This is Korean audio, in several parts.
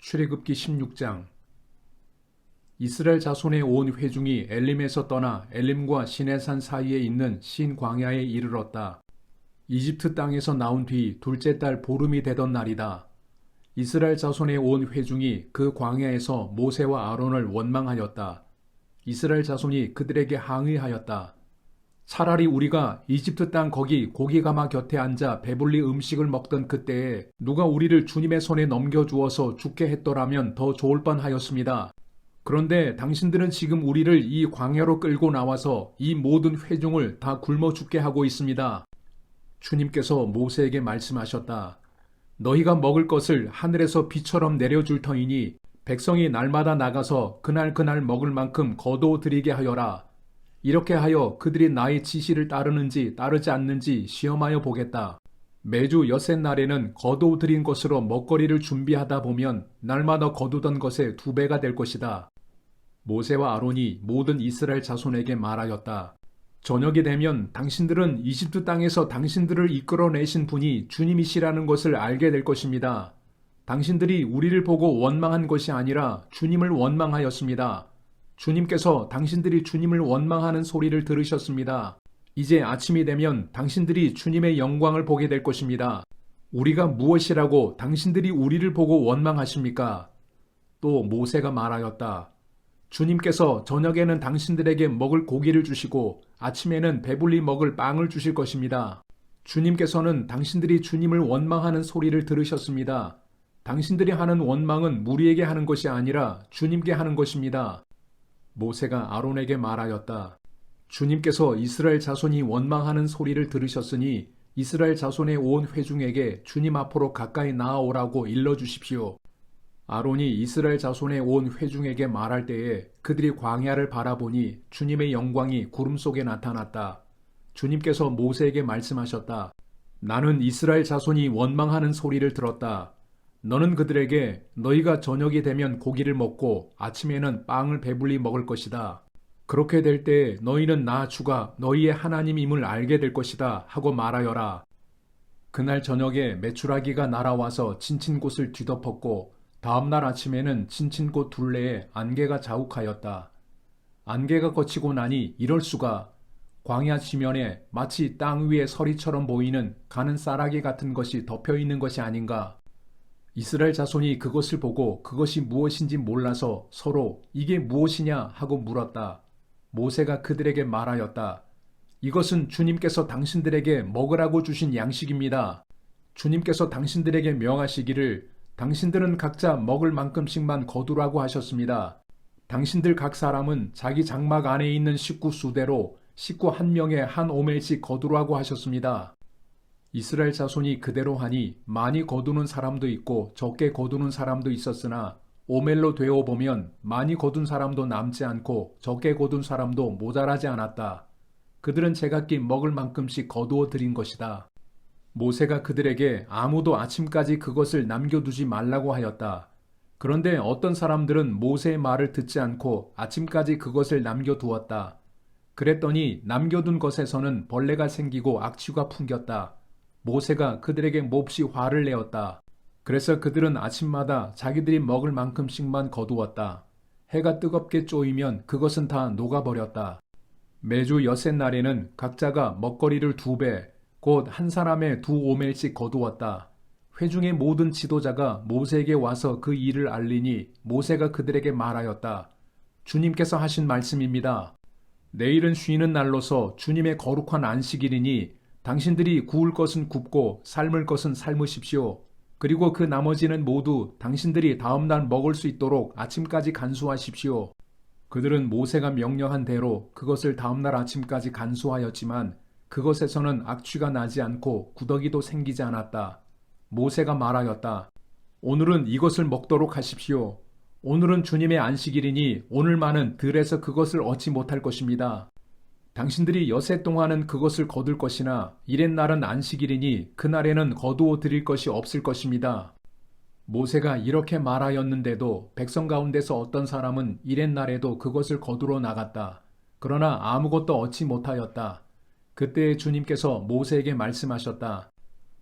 출애굽기 16장. 이스라엘 자손의 온 회중이 엘림에서 떠나 엘림과 시내산 사이에 있는 신 광야에 이르렀다. 이집트 땅에서 나온 뒤 둘째 달 보름이 되던 날이다. 이스라엘 자손의 온 회중이 그 광야에서 모세와 아론을 원망하였다. 이스라엘 자손이 그들에게 항의하였다. 차라리 우리가 이집트 땅 거기 고기가마 곁에 앉아 배불리 음식을 먹던 그때에 누가 우리를 주님의 손에 넘겨주어서 죽게 했더라면 더 좋을 뻔하였습니다. 그런데 당신들은 지금 우리를 이 광야로 끌고 나와서 이 모든 회중을 다 굶어 죽게 하고 있습니다. 주님께서 모세에게 말씀하셨다. 너희가 먹을 것을 하늘에서 비처럼 내려줄 터이니 백성이 날마다 나가서 그날 먹을 만큼 거두어 드리게 하여라. 이렇게 하여 그들이 나의 지시를 따르는지 따르지 않는지 시험하여 보겠다. 매주 엿새 날에는 거두어 드린 것으로 먹거리를 준비하다 보면 날마다 거두던 것의 2배가 될 것이다. 모세와 아론이 모든 이스라엘 자손에게 말하였다. 저녁이 되면 당신들은 이집트 땅에서 당신들을 이끌어내신 분이 주님이시라는 것을 알게 될 것입니다. 당신들이 우리를 보고 원망한 것이 아니라 주님을 원망하였습니다. 주님께서 당신들이 주님을 원망하는 소리를 들으셨습니다. 이제 아침이 되면 당신들이 주님의 영광을 보게 될 것입니다. 우리가 무엇이라고 당신들이 우리를 보고 원망하십니까? 또 모세가 말하였다. 주님께서 저녁에는 당신들에게 먹을 고기를 주시고 아침에는 배불리 먹을 빵을 주실 것입니다. 주님께서는 당신들이 주님을 원망하는 소리를 들으셨습니다. 당신들이 하는 원망은 무리에게 하는 것이 아니라 주님께 하는 것입니다. 모세가 아론에게 말하였다. 주님께서 이스라엘 자손이 원망하는 소리를 들으셨으니 이스라엘 자손의 온 회중에게 주님 앞으로 가까이 나아오라고 일러주십시오. 아론이 이스라엘 자손의 온 회중에게 말할 때에 그들이 광야를 바라보니 주님의 영광이 구름 속에 나타났다. 주님께서 모세에게 말씀하셨다. 나는 이스라엘 자손이 원망하는 소리를 들었다. 너는 그들에게 너희가 저녁이 되면 고기를 먹고 아침에는 빵을 배불리 먹을 것이다. 그렇게 될 때 너희는 나 주가 너희의 하나님임을 알게 될 것이다 하고 말하여라. 그날 저녁에 메추라기가 날아와서 진친 곳을 뒤덮었고 다음날 아침에는 진친 곳 둘레에 안개가 자욱하였다. 안개가 거치고 나니 이럴 수가 광야 지면에 마치 땅 위에 서리처럼 보이는 가는 쌀아기 같은 것이 덮여 있는 것이 아닌가. 이스라엘 자손이 그것을 보고 그것이 무엇인지 몰라서 서로 이게 무엇이냐 하고 물었다. 모세가 그들에게 말하였다. 이것은 주님께서 당신들에게 먹으라고 주신 양식입니다. 주님께서 당신들에게 명하시기를 당신들은 각자 먹을 만큼씩만 거두라고 하셨습니다. 당신들 각 사람은 자기 장막 안에 있는 식구 수대로 식구 한 명에 한 오멜씩 거두라고 하셨습니다. 이스라엘 자손이 그대로 하니 많이 거두는 사람도 있고 적게 거두는 사람도 있었으나 오멜로 되어 보면 많이 거둔 사람도 남지 않고 적게 거둔 사람도 모자라지 않았다. 그들은 제각기 먹을 만큼씩 거두어 드린 것이다. 모세가 그들에게 아무도 아침까지 그것을 남겨두지 말라고 하였다. 그런데 어떤 사람들은 모세의 말을 듣지 않고 아침까지 그것을 남겨두었다. 그랬더니 남겨둔 것에서는 벌레가 생기고 악취가 풍겼다. 모세가 그들에게 몹시 화를 내었다. 그래서 그들은 아침마다 자기들이 먹을 만큼씩만 거두었다. 해가 뜨겁게 쪼이면 그것은 다 녹아버렸다. 매주 엿새 날에는 각자가 먹거리를 2배, 곧 한 사람의 2오멜씩 거두었다. 회중의 모든 지도자가 모세에게 와서 그 일을 알리니 모세가 그들에게 말하였다. 주님께서 하신 말씀입니다. 내일은 쉬는 날로서 주님의 거룩한 안식일이니 당신들이 구울 것은 굽고 삶을 것은 삶으십시오. 그리고 그 나머지는 모두 당신들이 다음날 먹을 수 있도록 아침까지 간수하십시오. 그들은 모세가 명령한 대로 그것을 다음날 아침까지 간수하였지만 그것에서는 악취가 나지 않고 구더기도 생기지 않았다. 모세가 말하였다. 오늘은 이것을 먹도록 하십시오. 오늘은 주님의 안식일이니 오늘만은 들에서 그것을 얻지 못할 것입니다. 당신들이 엿새 동안은 그것을 거둘 것이나 이렛날은 안식일이니 그날에는 거두어 드릴 것이 없을 것입니다. 모세가 이렇게 말하였는데도 백성 가운데서 어떤 사람은 이렛날에도 그것을 거두러 나갔다. 그러나 아무것도 얻지 못하였다. 그때 주님께서 모세에게 말씀하셨다.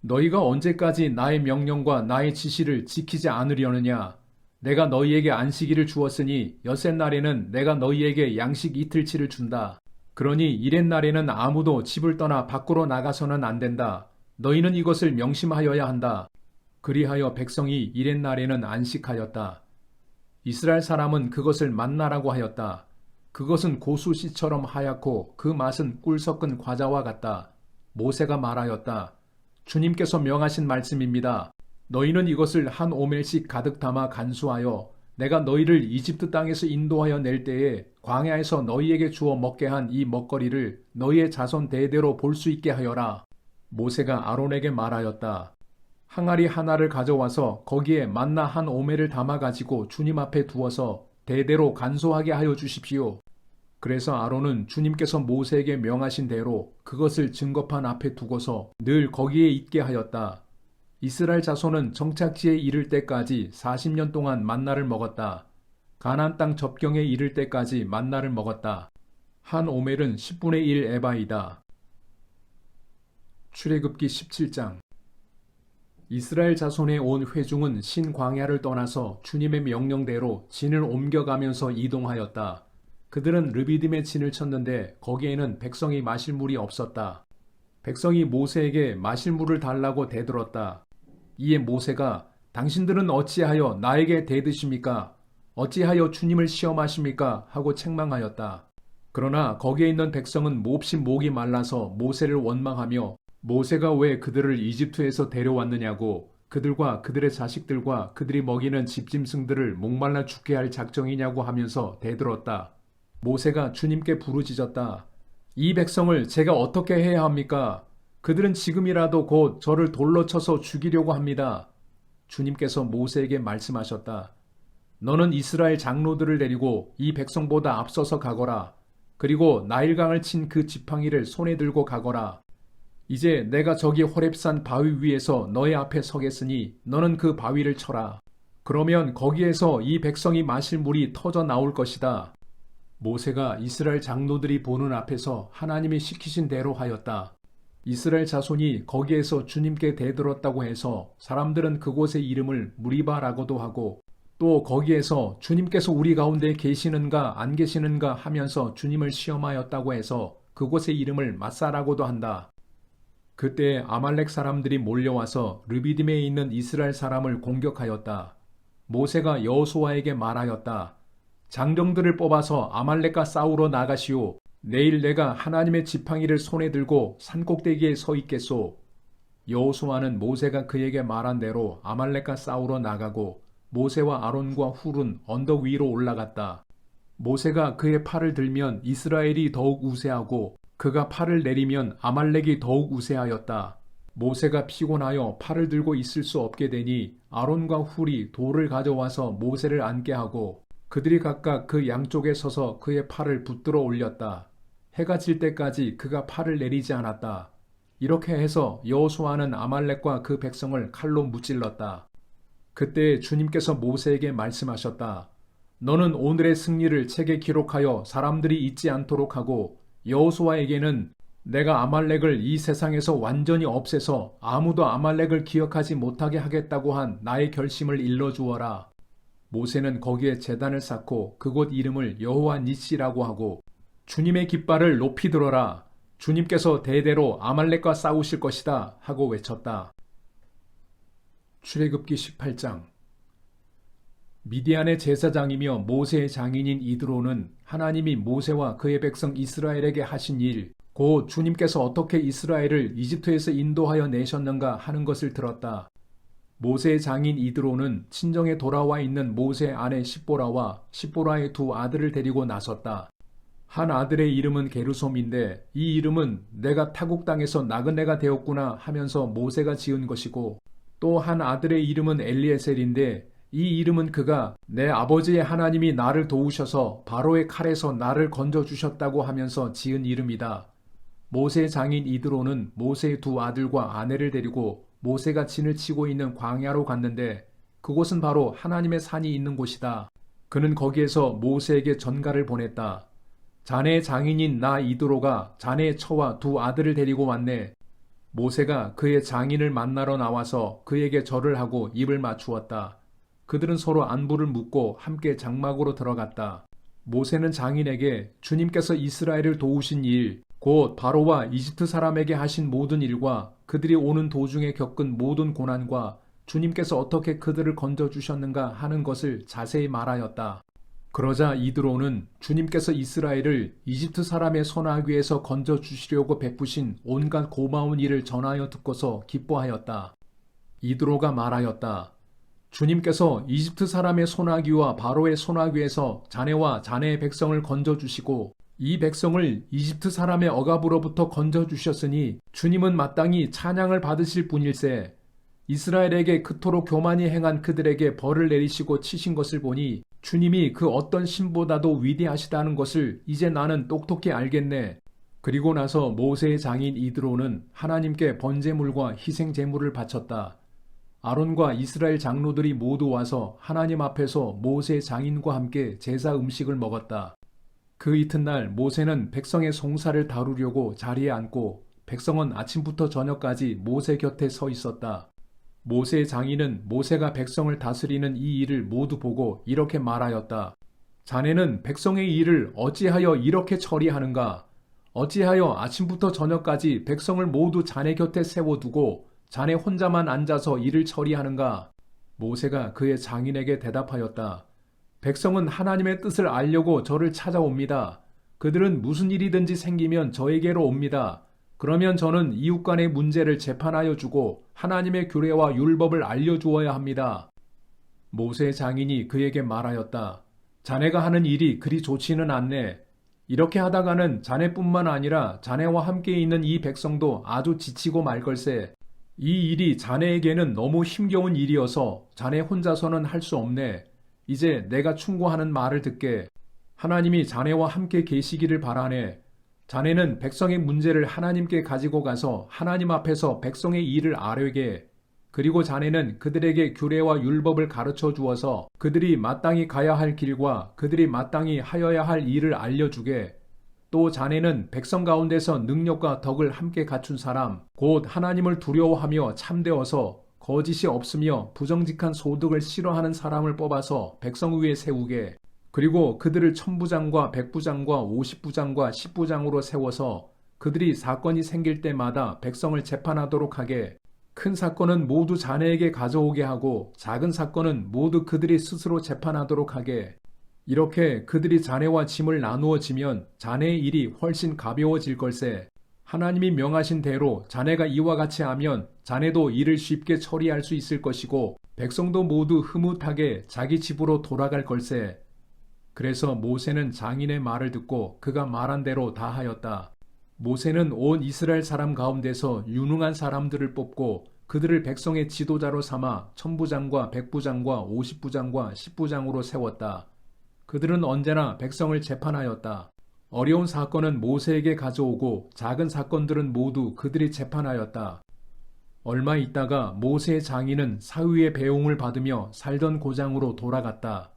너희가 언제까지 나의 명령과 나의 지시를 지키지 않으려느냐? 내가 너희에게 안식일을 주었으니 엿새 날에는 내가 너희에게 양식 이틀치를 준다. 그러니 이렛 날에는 아무도 집을 떠나 밖으로 나가서는 안 된다. 너희는 이것을 명심하여야 한다. 그리하여 백성이 이렛 날에는 안식하였다. 이스라엘 사람은 그것을 만나라고 하였다. 그것은 고수씨처럼 하얗고 그 맛은 꿀 섞은 과자와 같다. 모세가 말하였다. 주님께서 명하신 말씀입니다. 너희는 이것을 한 오멜씩 가득 담아 간수하여 내가 너희를 이집트 땅에서 인도하여 낼 때에 광야에서 너희에게 주어 먹게 한 이 먹거리를 너희의 자손 대대로 볼 수 있게 하여라. 모세가 아론에게 말하였다. 항아리 하나를 가져와서 거기에 만나 한 오멜을 담아가지고 주님 앞에 두어서 대대로 간소하게 하여 주십시오. 그래서 아론은 주님께서 모세에게 명하신 대로 그것을 증거판 앞에 두고서 늘 거기에 있게 하였다. 이스라엘 자손은 정착지에 이를 때까지 40년 동안 만나를 먹었다. 가나안 땅 접경에 이를 때까지 만나를 먹었다. 한 오멜은 10분의 1 에바이다. 출애굽기 17장. 이스라엘 자손의 온 회중은 신광야를 떠나서 주님의 명령대로 진을 옮겨가면서 이동하였다. 그들은 르비딤에 진을 쳤는데 거기에는 백성이 마실 물이 없었다. 백성이 모세에게 마실 물을 달라고 대들었다. 이에 모세가 당신들은 어찌하여 나에게 대드십니까? 어찌하여 주님을 시험하십니까? 하고 책망하였다. 그러나 거기에 있는 백성은 몹시 목이 말라서 모세를 원망하며 모세가 왜 그들을 이집트에서 데려왔느냐고, 그들과 그들의 자식들과 그들이 먹이는 집짐승들을 목말라 죽게 할 작정이냐고 하면서 대들었다. 모세가 주님께 부르짖었다. 이 백성을 제가 어떻게 해야 합니까? 그들은 지금이라도 곧 저를 돌로 쳐서 죽이려고 합니다. 주님께서 모세에게 말씀하셨다. 너는 이스라엘 장로들을 데리고 이 백성보다 앞서서 가거라. 그리고 나일강을 친 그 지팡이를 손에 들고 가거라. 이제 내가 저기 호렙산 바위 위에서 너의 앞에 서겠으니 너는 그 바위를 쳐라. 그러면 거기에서 이 백성이 마실 물이 터져 나올 것이다. 모세가 이스라엘 장로들이 보는 앞에서 하나님이 시키신 대로 하였다. 이스라엘 자손이 거기에서 주님께 대들었다고 해서 사람들은 그곳의 이름을 무리바라고도 하고 또 거기에서 주님께서 우리 가운데 계시는가 안 계시는가 하면서 주님을 시험하였다고 해서 그곳의 이름을 마사라고도 한다. 그때 아말렉 사람들이 몰려와서 르비딤에 있는 이스라엘 사람을 공격하였다. 모세가 여호수아에게 말하였다. 장정들을 뽑아서 아말렉과 싸우러 나가시오. 내일 내가 하나님의 지팡이를 손에 들고 산꼭대기에 서 있겠소. 여호수아는 모세가 그에게 말한 대로 아말렉과 싸우러 나가고 모세와 아론과 훌은 언덕 위로 올라갔다. 모세가 그의 팔을 들면 이스라엘이 더욱 우세하고 그가 팔을 내리면 아말렉이 더욱 우세하였다. 모세가 피곤하여 팔을 들고 있을 수 없게 되니 아론과 훌이 돌을 가져와서 모세를 앉게 하고 그들이 각각 그 양쪽에 서서 그의 팔을 붙들어 올렸다. 해가 질 때까지 그가 팔을 내리지 않았다. 이렇게 해서 여호수아는 아말렉과 그 백성을 칼로 무찔렀다. 그때 주님께서 모세에게 말씀하셨다. 너는 오늘의 승리를 책에 기록하여 사람들이 잊지 않도록 하고 여호수아에게는 내가 아말렉을 이 세상에서 완전히 없애서 아무도 아말렉을 기억하지 못하게 하겠다고 한 나의 결심을 일러주어라. 모세는 거기에 제단을 쌓고 그곳 이름을 여호와 니시라고 하고 주님의 깃발을 높이 들어라. 주님께서 대대로 아말렉과 싸우실 것이다 하고 외쳤다. 출애굽기 18장. 미디안의 제사장이며 모세의 장인인 이드로는 하나님이 모세와 그의 백성 이스라엘에게 하신 일, 곧 주님께서 어떻게 이스라엘을 이집트에서 인도하여 내셨는가 하는 것을 들었다. 모세의 장인 이드로는 친정에 돌아와 있는 모세의 아내 십보라와 십보라의 두 아들을 데리고 나섰다. 한 아들의 이름은 게르솜인데 이 이름은 내가 타국 땅에서 나그네가 되었구나 하면서 모세가 지은 것이고 또 한 아들의 이름은 엘리에셀인데 이 이름은 그가 내 아버지의 하나님이 나를 도우셔서 바로의 칼에서 나를 건져주셨다고 하면서 지은 이름이다. 모세의 장인 이드로는 모세의 두 아들과 아내를 데리고 모세가 진을 치고 있는 광야로 갔는데 그곳은 바로 하나님의 산이 있는 곳이다. 그는 거기에서 모세에게 전가를 보냈다. 자네의 장인인 나 이드로가 자네의 처와 두 아들을 데리고 왔네. 모세가 그의 장인을 만나러 나와서 그에게 절을 하고 입을 맞추었다. 그들은 서로 안부를 묻고 함께 장막으로 들어갔다. 모세는 장인에게 주님께서 이스라엘을 도우신 일, 곧 바로와 이집트 사람에게 하신 모든 일과 그들이 오는 도중에 겪은 모든 고난과 주님께서 어떻게 그들을 건져주셨는가 하는 것을 자세히 말하였다. 그러자 이드로는 주님께서 이스라엘을 이집트 사람의 손아귀에서 건져주시려고 베푸신 온갖 고마운 일을 전하여 듣고서 기뻐하였다. 이드로가 말하였다. 주님께서 이집트 사람의 손아귀와 바로의 손아귀에서 자네와 자네의 백성을 건져주시고 이 백성을 이집트 사람의 억압으로부터 건져주셨으니 주님은 마땅히 찬양을 받으실 분일세. 이스라엘에게 그토록 교만히 행한 그들에게 벌을 내리시고 치신 것을 보니 주님이 그 어떤 신보다도 위대하시다는 것을 이제 나는 똑똑히 알겠네. 그리고 나서 모세의 장인 이드로는 하나님께 번제물과 희생제물을 바쳤다. 아론과 이스라엘 장로들이 모두 와서 하나님 앞에서 모세 장인과 함께 제사 음식을 먹었다. 그 이튿날 모세는 백성의 송사를 다루려고 자리에 앉고 백성은 아침부터 저녁까지 모세 곁에 서 있었다. 모세의 장인은 모세가 백성을 다스리는 이 일을 모두 보고 이렇게 말하였다. 자네는 백성의 일을 어찌하여 이렇게 처리하는가? 어찌하여 아침부터 저녁까지 백성을 모두 자네 곁에 세워두고 자네 혼자만 앉아서 일을 처리하는가? 모세가 그의 장인에게 대답하였다. 백성은 하나님의 뜻을 알려고 저를 찾아옵니다. 그들은 무슨 일이든지 생기면 저에게로 옵니다. 그러면 저는 이웃 간의 문제를 재판하여 주고 하나님의 규례와 율법을 알려주어야 합니다. 모세의 장인이 그에게 말하였다. 자네가 하는 일이 그리 좋지는 않네. 이렇게 하다가는 자네뿐만 아니라 자네와 함께 있는 이 백성도 아주 지치고 말 걸세. 이 일이 자네에게는 너무 힘겨운 일이어서 자네 혼자서는 할 수 없네. 이제 내가 충고하는 말을 듣게. 하나님이 자네와 함께 계시기를 바라네. 자네는 백성의 문제를 하나님께 가지고 가서 하나님 앞에서 백성의 일을 아뢰게. 그리고 자네는 그들에게 규례와 율법을 가르쳐 주어서 그들이 마땅히 가야 할 길과 그들이 마땅히 하여야 할 일을 알려주게. 또 자네는 백성 가운데서 능력과 덕을 함께 갖춘 사람, 곧 하나님을 두려워하며 참되어서 거짓이 없으며 부정직한 소득을 싫어하는 사람을 뽑아서 백성 위에 세우게. 그리고 그들을 천부장과 백부장과 50부장과 10부장으로 세워서 그들이 사건이 생길 때마다 백성을 재판하도록 하게. 큰 사건은 모두 자네에게 가져오게 하고 작은 사건은 모두 그들이 스스로 재판하도록 하게. 이렇게 그들이 자네와 짐을 나누어 지면 자네의 일이 훨씬 가벼워질 걸세. 하나님이 명하신 대로 자네가 이와 같이 하면 자네도 일을 쉽게 처리할 수 있을 것이고 백성도 모두 흐뭇하게 자기 집으로 돌아갈 걸세. 그래서 모세는 장인의 말을 듣고 그가 말한 대로 다 하였다. 모세는 온 이스라엘 사람 가운데서 유능한 사람들을 뽑고 그들을 백성의 지도자로 삼아 천부장과 백부장과 50부장과 10부장으로 세웠다. 그들은 언제나 백성을 재판하였다. 어려운 사건은 모세에게 가져오고 작은 사건들은 모두 그들이 재판하였다. 얼마 있다가 모세의 장인은 사위의 배웅을 받으며 살던 고장으로 돌아갔다.